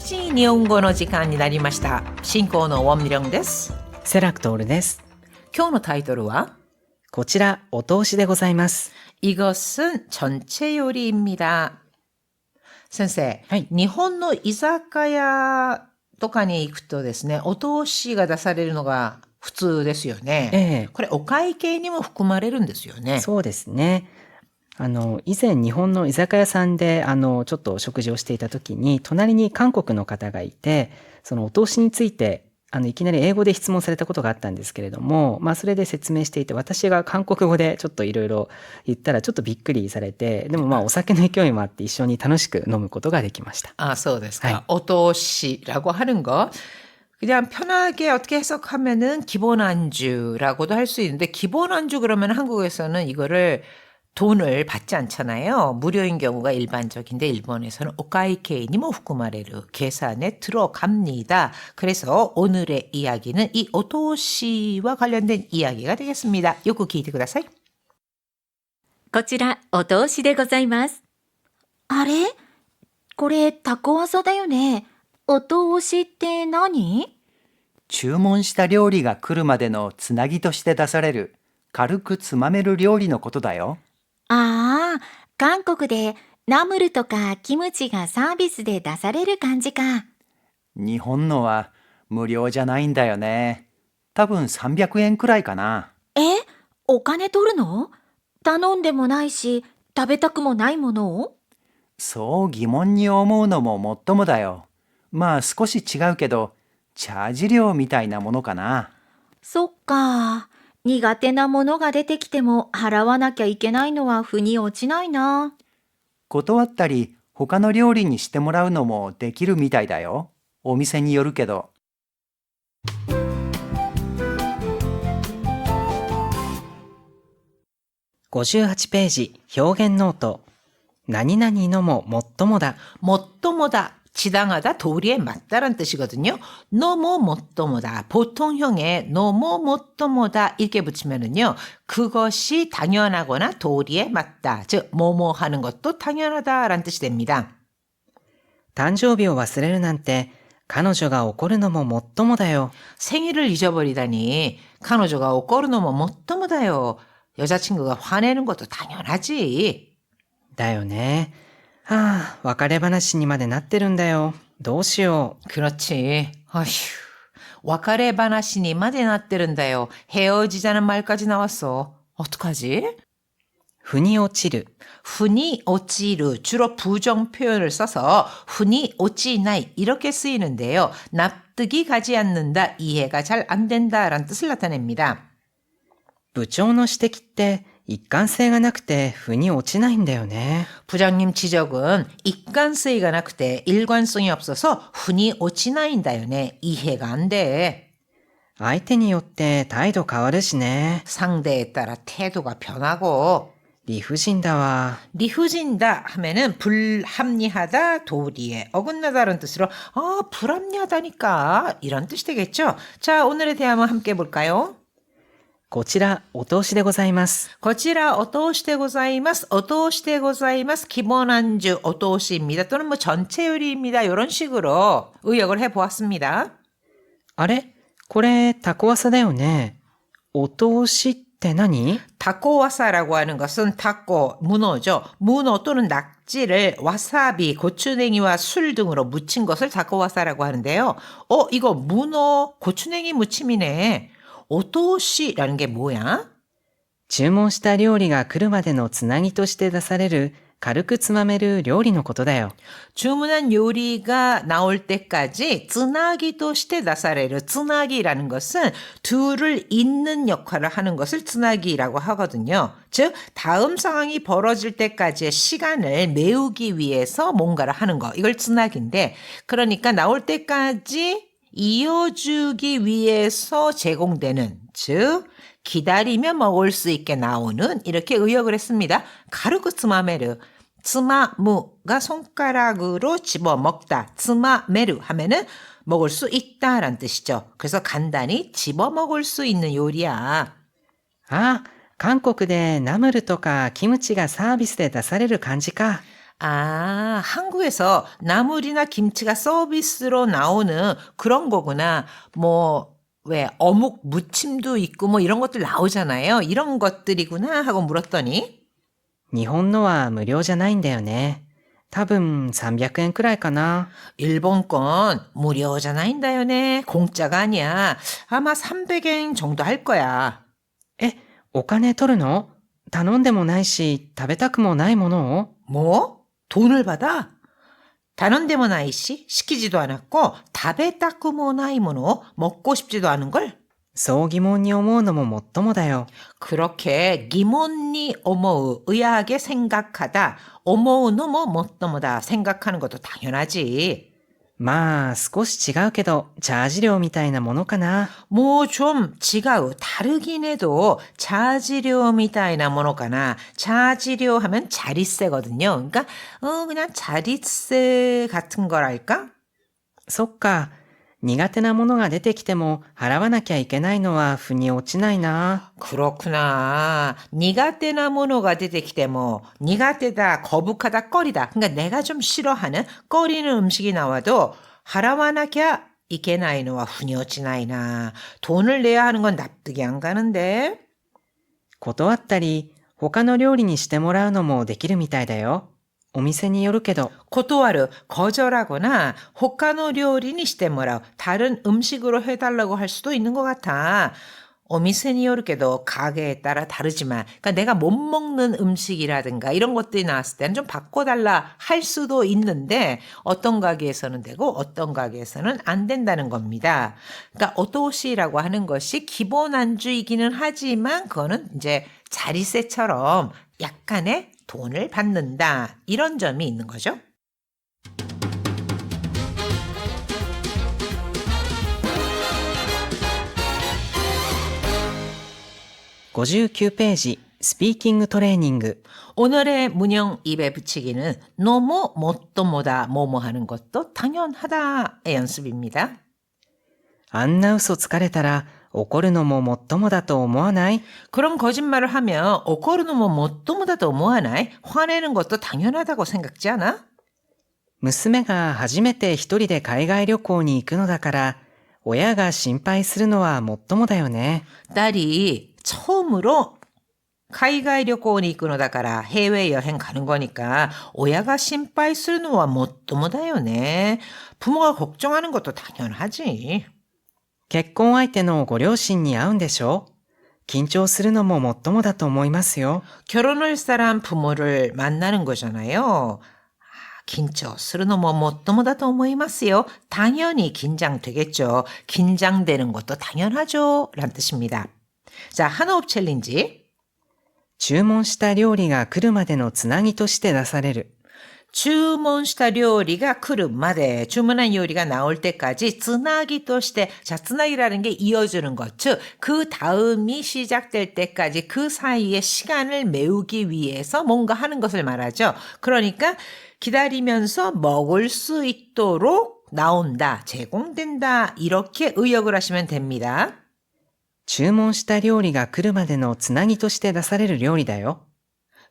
しい日本語の時間になりました。進行のウォンミリョンです。セラクトールです。今日のタイトルはこちらお通しでございます。이것은 전체 요리입니다. 先生、はい、日本の居酒屋とかに行くとですね、お通しが出されるのが普通ですよね。これお会計にも含まれるんですよね。そうですね。以前日本の居酒屋さんでちょっと食事をしていた時に隣に韓国の方がいて、そのお通しについていきなり英語で質問されたことがあったんですけれども、それで説明していて、私が韓国語でちょっといろいろ言ったらちょっとびっくりされて、でもお酒の勢いもあって一緒に楽しく飲むことができました。あ、そうですか。はい、お通し라고 하는 거 그냥 편하게 어떻게 해석하면은 기본 안주라고도 할 수 있는데, 기본 안주 그러면 한국에서는 이거를 돈을 받지 않잖아요. 무료인 경우가 일반적인데 일본에서는 오카이케이にも 후쿠마레루 계산에 들어갑니다. 그래서 오늘의 이야기는 이 오토시와 관련된 이야기가 되겠습니다. 요거 聞いてください。こちらお通しでございます。あれ？これタコワサだよね。お通しって何？注文した料理が来るまでのつなぎとして出される軽くつまめる料理のことだよ。ああ、韓国でナムルとかキムチがサービスで出される感じか。日本のは無料じゃないんだよね。多分300円くらいかな。お金取るの？頼んでもないし、食べたくもないものを？そう疑問に思うのももっともだよ。少し違うけど、チャージ料みたいなものかな。そっか。苦手なものが出てきても払わなきゃいけないのは腑に落ちないな。断ったり、他の料理にしてもらうのもできるみたいだよ。お店によるけど。58ページ、表現ノート。何々のももっともだ。もっともだ。지당하다, 도리에 맞다란 뜻이거든요. 너무 못도모다. 보통형에 너무 못도모다 이렇게 붙이면은요, 그것이 당연하거나 도리에 맞다. 즉, 뭐뭐 하는 것도 당연하다라는 뜻이 됩니다. 誕生日を忘れるなんて彼女が怒るのももっともだよ。 생일을 잊어버리다니彼女が 怒るのももっともだよ. 여자친구가 화내는 것도 당연하지. だよね。別れ話にまでなってるんだよ。どうしよう。 그렇지. 아휴, 別れ話にまでなってるんだよ. 헤어지자는 말까지 나왔어. 어떡하지?腑に落ちる. 훈이 오치루, 주로 부정 표현을 써서 훈이 오치나이 이렇게 쓰이는데요. 납득이 가지 않는다, 이해가 잘 안 된다라는 뜻을 나타냅니다. 部長の指摘って一貫性がなくて腑に落ちないんだよね。 부장님 지적은 일관성이가 나쿠테 일관성이 없어서 훈이 오치나인다요네. 이해가 안 돼. 相手によって態度変わるしね。 상대에 따라 태도가 변하고. 理不尽だわ。 리후진다 하면은 불합리하다, 도리에 어긋나다라는 뜻으로 불합리하다니까 이런 뜻이 되겠죠. 자, 오늘의 대화문 함께 볼까요? こちらお通しでございます。 こちらお通しでございます。お通しでございます. 기본 안주お通し입니다. 또는 전체 요리입니다. 이런 식으로 의역을 해보았습니다. あれ？これタコワサだよね。お通しって何？ 타코와사라고 하는 것은 타코, 문어죠. 문어 또는 낙지를 와사비, 고추냉이와 술 등으로 무친 것을 타코와사라고 하는데요. 이거 문어, 고추냉이 무침이네. 오토시라는 게 뭐야? 注文した料理が来るまでのつなぎとして出される軽くつまめる料理のことだよ。 주문한 요리가 나올 때까지 쯔나기として 나사레르. 쯔나기라는 것은 둘을 잇는 역할을 하는 것을 쯔나기라고 하거든요. 즉 다음 상황이 벌어질 때까지의 시간을 메우기 위해서 뭔가를 하는 거. 이걸 쯔나기인데, 그러니까 나올 때까지 이어주기 위해서 제공되는, 즉 기다리면 먹을 수 있게 나오는, 이렇게 의역을 했습니다. 가르고 츠마메르. 츠마무가 손가락으로 집어먹다. 츠마메르 하면은 먹을 수 있다라는 뜻이죠. 그래서 간단히 집어먹을 수 있는 요리야. 韓国でナムルとかキムチがサービスで出される感じか。 아, 한국에서 나물이나 김치가 서비스로 나오는 그런 거구나. 뭐, 왜 어묵 무침도 있고 뭐 이런 것들 나오잖아요. 이런 것들이구나 하고 물었더니 日本のは無料じゃないんだよね。多分300円くらいかな。 일본 건 무료잖아인다요네. 공짜가 아니야. 아마 300엔 정도 할 거야. え、お金取るの？頼んでもないし、食べたくもないものを？ 뭐? 돈을 받아? 다른데모 나이씨 시키지도 않았고 다베타쿠모 나이모노 먹고 싶지도 않은 걸? そう疑問に思うのももっともだよ。 그렇게 기몬니 오모우 의아하게 생각하다 오모우노모 못도모다 생각하는 것도 당연하지. まあ、少し違うけど、チャージ料みたいなものかな。 뭐 좀 지가우 다르긴 해도 자지료 미타이나 모노까나 자지료 하면 자릿세거든요. 그러니까 그냥 자릿세 같은 거랄까? そっか。苦手なものが出てきても払わなきゃいけないのは腑に落ちないな。 그렇구나. 니가테나 모노가 出てきても 니가테다 거북하다 꺼리다. 그러니까 내가 좀 싫어하는 꺼리는 음식이 나와도 하라와나kia 이케나이노와 후니오치나이나. 돈을 내야 하는 건 납득이 안 가는데. 断ったり、他の料理にしてもらうのもできるみたいだよ。お店によるけど。 고토와르 거절하거나 호카노 요리니 시테모라 다른 음식으로 해달라고 할 수도 있는 것 같아. 오미세니 요르게도 가게에 따라 다르지만 그러니까 내가 못 먹는 음식이라든가 이런 것들이 나왔을 때는 좀 바꿔달라 할 수도 있는데 어떤 가게에서는 되고 어떤 가게에서는 안 된다는 겁니다. 그러니까 오토시라고 하는 것이 기본 안주이기는 하지만 그거는 이제 자리세처럼 약간의 돈을 받는다. 이런 점이 있는 거죠. 59ページ、スピーキングトレーニング。 오늘의 문형 입에 붙이기는 너무 못도모다 뭐뭐 하는 것도 당연하다의 연습입니다. あんな嘘つかれたら怒るのももっともだと思わない？ 그런 거짓말을 하면 오코르는 뭐 못도모다도 뭐하나이? 화내는 것도 당연하다고 생각지 않아? 娘が初めて一人で海外旅行に行くのだから、親が心配するのはもっともだよね。 딸이 처음으로海外 旅行に 行くのだから 해외여행 가는 거니까 오야가心配 するのは 못도모다요네. 부모가 걱정하는 것도 당연하지. 結婚相手のご両親に会うんでしょ？緊張するのももっともだと思いますよ。 결혼할 사람 부모를 만나는 거잖아요. 긴張するのも 못도모다도 思いますよ. 당연히 긴장되겠죠. 긴장되는 것도 당연하죠. 라는 뜻입니다. 자, 한호흡 챌린지. 注文した料理が来るまでのつなぎとして出される。 주문시다 요리가 그릇마대 주문한 요리가 나올 때까지 쯔나기 또 시대 자 쯔나기라는 게 이어주는 것 즉 그 다음이 시작될 때까지 그 사이에 시간을 메우기 위해서 뭔가 하는 것을 말하죠. 그러니까 기다리면서 먹을 수 있도록 나온다 제공된다 이렇게 의역을 하시면 됩니다. 注文した料理が来るまでのつなぎとして出される料理だよ。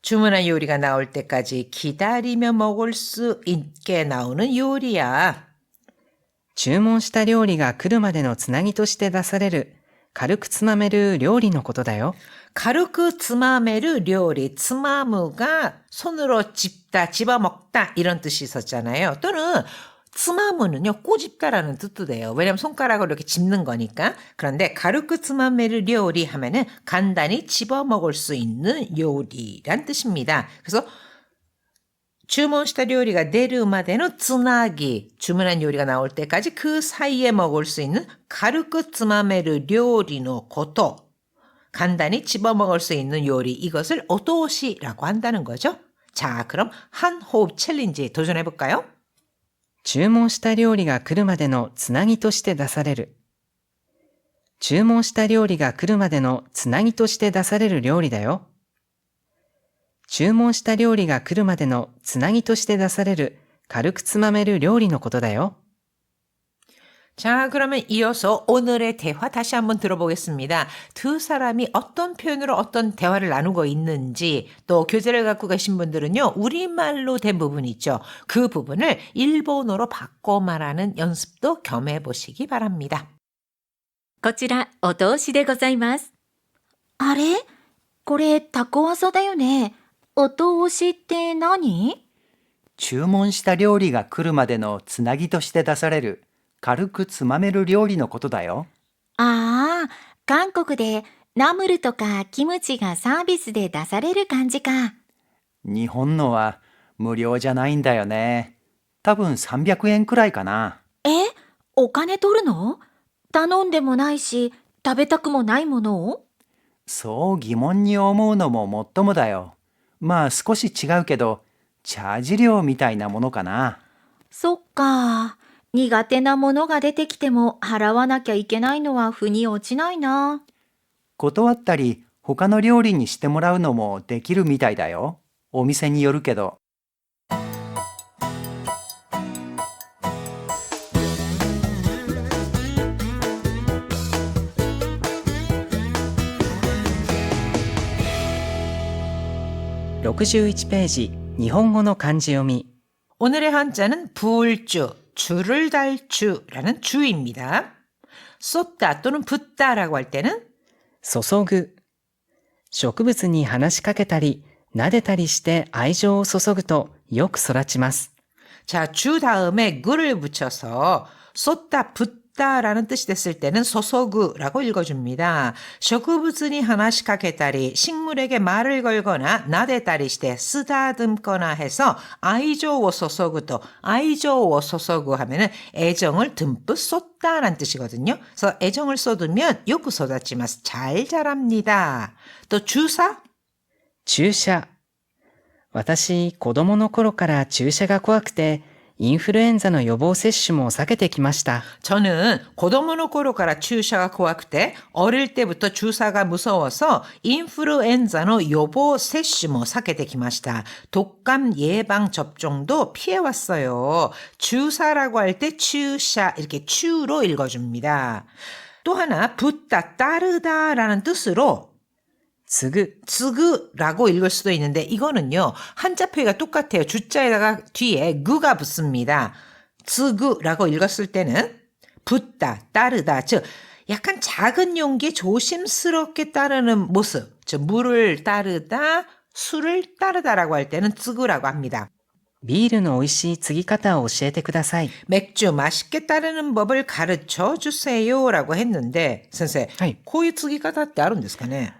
주문한 요리가 나올 때까지 기다리며 먹을 수 있게 나오는 요리야. 注文した料理が来るまでのつなぎとして出される、軽くつまめる料理のことだよ。 가르크 츠마메르 요리, 츠마무가 손으로 집다, 집어먹다 이런 뜻이 있었잖아요. 또는 츠마무는요, 꼬집다라는 뜻도 돼요. 왜냐면 손가락으로 이렇게 집는 거니까. 그런데 가르크 츠마메르 요리 하면은 간단히 집어먹을 수 있는 요리란 뜻입니다. 그래서 주문시다 요리가 내르마데는 쯔나기, 주문한 요리가 나올 때까지 그 사이에 먹을 수 있는 가르크 츠마메르 요리노 고토, 간단히 집어먹을 수 있는 요리, 이것을 오도시라고 한다는 거죠. 자, 그럼 한 호흡 챌린지 도전해볼까요? 注文した料理が来るまでのつなぎとして出される。注文した料理が来るまでのつなぎとして出される料理だよ。注文した料理が来るまでのつなぎとして出される軽くつまめる料理のことだよ。 자, 그러면 이어서 오늘의 대화 다시 한번 들어보겠습니다. 두 사람이 어떤 표현으로 어떤 대화를 나누고 있는지, 또 교재를 갖고 계신 분들은요, 우리말로 된 부분 있죠. 그 부분을 일본어로 바꿔 말하는 연습도 겸해 보시기 바랍니다. こちら、お通しでございます。あれこれ、タコワサだよね。お通しって何？注文した料理が来るまでのつなぎとして出される軽くつまめる料理のことだよ。ああ、韓国でナムルとかキムチがサービスで出される感じか。日本のは無料じゃないんだよね。多分300円くらいかな。え、お金取るの？頼んでもないし、食べたくもないものを？そう疑問に思うのももっともだよ。まあ少し違うけど、チャージ料みたいなものかな。そっか。苦手なものが出てきても払わなきゃいけないのは腑に落ちないな。断ったり他の料理にしてもらうのもできるみたいだよ。お店によるけど。61ページ、日本語の漢字読み。 오늘의 한자는 부을주, 줄을 달 주라는 주입니다. 쏟다 또는 붓다라고 할 때는 注ぐ。植物に話しかけたり、撫でたりして愛情を注ぐとよく育ちます。 자, 주 다음에 그를 붙여서 쏟다, 붓다라는 뜻이 됐을 때는 소소구라고 읽어줍니다. 植物に話しかけたり, 식물에게 말을 걸거나 나대다리 시대 쓰다듬거나 해서 아이조워 소소구도 아이조워 소소구 하면은 애정을 듬뿍 쏟다라는 뜻이거든요. 그래서 애정을 쏟으면 요구 쏟았지만 잘 자랍니다. 또 주사? 注射。私、子供の頃から注射が怖くて、インフルエンザの予防接種も避けてきました。 저는 고도모노頃から 주사가 고학때 어릴 때부터 주사가 무서워서 인플루엔자의 요보 세슈모 사케되기마시다. 독감 예방 접종도 피해왔어요. 주사라고 할 때 주샤 이렇게 추로 읽어줍니다. 또 하나 붙다 따르다라는 뜻으로 継ぐ。 쯔그라고 읽을 수도 있는데 이거는요. 한자 표기가 똑같아요. 주자에다가 뒤에 구가 붙습니다. 쯔그라고 읽었을 때는 붙다, 따르다, 즉 약간 작은 용기에 조심스럽게 따르는 모습, 즉 물을 따르다, 술을 따르다라고 할 때는 쯔그라고 합니다. ビールの美味しい継ぎ方を教えてください。 맥주 맛있게 따르는 법을 가르쳐 주세요라고 했는데 선생, はい。 こういう継ぎ方ってあるんですかね?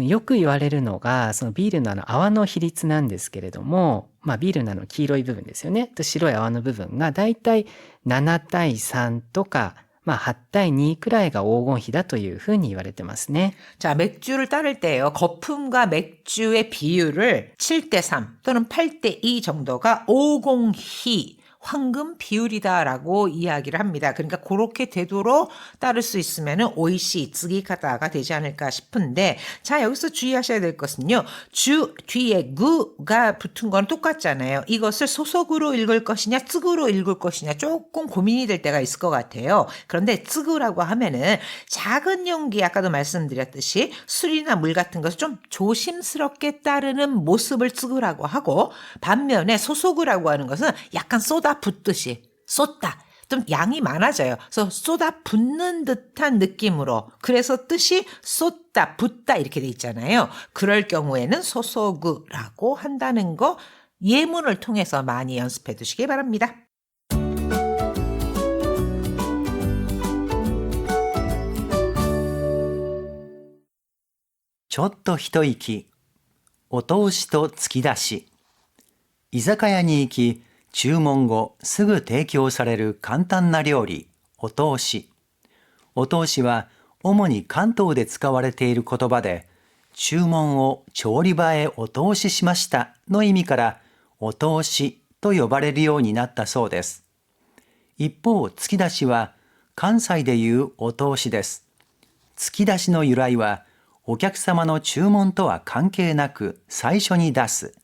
よく言われるのが、そのビールの泡の比率なんですけれども、ビールの黄色い部分ですよね。と白い泡の部分がだいたい7対3とか、8対2くらいが黄金比だというふうに言われてますね。 자, 맥주를 따를 때요. 거품과 맥주의 비율을 7대 3 또는 8대 2 정도가 오공희 황금 비율이다라고 이야기를 합니다. 그러니까 그렇게 되도록 따를 수 있으면은 오이시 쯔기카다가 되지 않을까 싶은데, 자, 여기서 주의하셔야 될 것은요. 주 뒤에 구가 붙은 건 똑같잖아요. 이것을 소속으로 읽을 것이냐 쯔구로 읽을 것이냐 조금 고민이 될 때가 있을 것 같아요. 그런데 쯔구라고 하면은 작은 용기, 아까도 말씀드렸듯이 술이나 물 같은 것을 좀 조심스럽게 따르는 모습을 쯔구라고 하고, 반면에 소속으라고 하는 것은 약간 쏟아 붓듯이 쏟다. 좀 양이 많아져요. 그래서 쏟아 붓는 듯한 느낌으로. 그래서 뜻이 쏟다, 붓다 이렇게 돼 있잖아요. 그럴 경우에는 소소구라고 한다는 거 예문을 통해서 많이 연습해 두시기 바랍니다. ちょっと一息。お通しと突き出し。居酒屋に行き、注文後すぐ提供される簡単な料理、お通し。お通しは主に関東で使われている言葉で、注文を調理場へお通ししましたの意味から、お通しと呼ばれるようになったそうです。一方、突き出しは関西でいうお通しです。突き出しの由来は、お客様の注文とは関係なく最初に出す、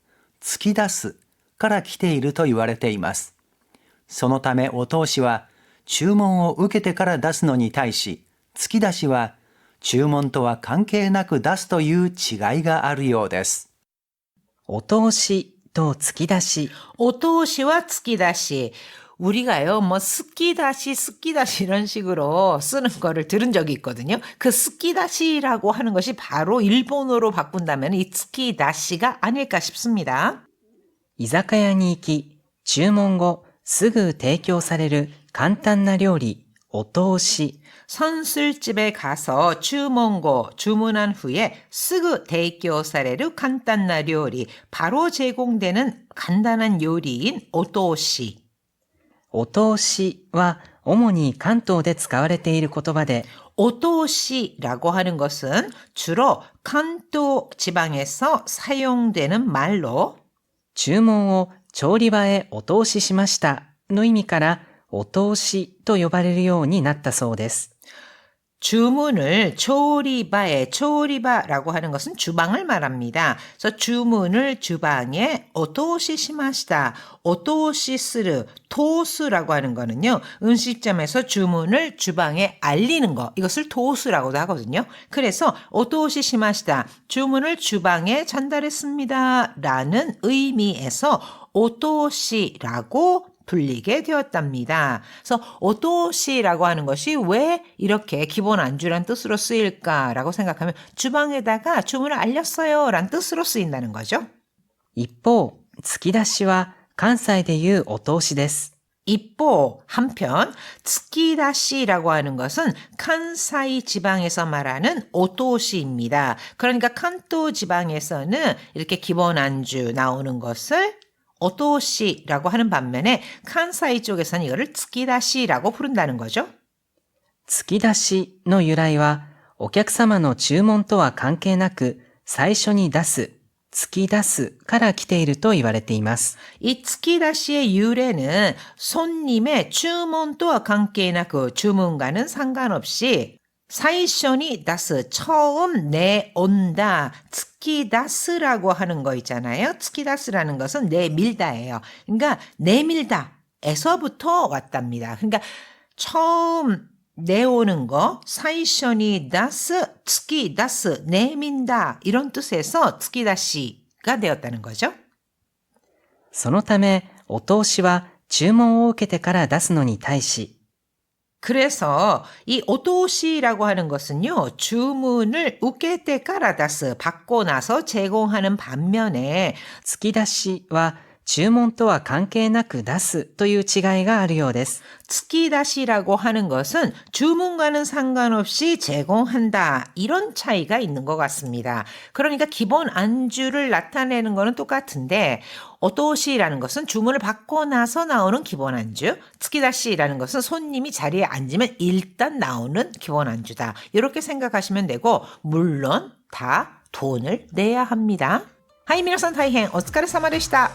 突き出すから来ていると言われています。そのためお通しは注文を受けてから出すのに対し、突き出しは注文とは関係なく出すという違いがあるようです。お通しと突き出し。 오토시와 츠키다시. 우리가요, 스키다시 이런 식으로 쓰는 거를 들은 적이 있거든요. 그 스키다시라고 하는 것이 바로 일본어로 바꾼다면 이 츠키다시가 아닐까 싶습니다. 居酒屋に行き、注文後すぐ提供される簡単な料理、お通し。 선술집에 가서 주문한 후에 すぐ提供される 간단한 요리, 바로 제공되는 간단한 요리인 오토시. お通しは主に関東で使われている言葉で、 오토시라고 하는 것은 주로関東 지방에서 사용되는 말로 注文を調理場へお通ししましたの意味からお通しと呼ばれるようになったそうです。 주문을 조리바라고 하는 것은 주방을 말합니다. 그래서 주문을 주방에 오토시시마시다. 오토시스르, 토스라고 하는 거는요. 음식점에서 주문을 주방에 알리는 거. 이것을 토스라고도 하거든요. 그래서 오토시시마시다. 주문을 주방에 전달했습니다. 라는 의미에서 오토시라고 불리게 되었답니다. 그래서 오토시라고 하는 것이 왜 이렇게 기본 안주란 뜻으로 쓰일까라고 생각하면 주방에다가 주문을 알렸어요 란 뜻으로 쓰인다는 거죠. 一方、突き出しは関西でいうお通しです。 이뽀 한편 츠키다시라고 하는 것은 칸사이 지방에서 말하는 오토시입니다. 그러니까 칸토 지방에서는 이렇게 기본 안주 나오는 것을 오토시라고 하는 반면에 칸사이 쪽에서는 이거를 츠키다시라고 부른다는 거죠. 突き出しの由来は、お客様の注文とは関係なく、最初に出す、突き出すから来ていると言われています。 이 츠키다시의 유래는 손님의 주문과 관계나그 주문과는 상관없이 사이쇼니 다스 처음 내온다. 츠키다스라고 하는 거 있잖아요. 츠키다스라는 것은 내밀다예요. 그러니까 내밀다에서부터 왔답니다. 그러니까 처음 내오는 거, 사이쇼니 다스, 츠키다스, 내민다 이런 뜻에서 츠키다시가 되었다는 거죠. そのため、お通しは注文を受けてから出すのに対し、 그래서 이 오토시라고 하는 것은요. 주문을 우케테카라다스 받고 나서 제공하는 반면에 突き出しは注文とは関係なく出すという違いがあるようです。 츠키다시라고 하는 것은 주문과는 상관없이 제공한다. 이런 차이가 있는 것 같습니다. 그러니까 기본 안주를 나타내는 거는 똑같은데 오토시라는 것은 주문을 받고 나서 나오는 기본 안주, 츠키다시라는 것은 손님이 자리에 앉으면 일단 나오는 기본 안주다. 이렇게 생각하시면 되고 물론 다 돈을 내야 합니다. 하이, 皆さん大変お疲れ様でした。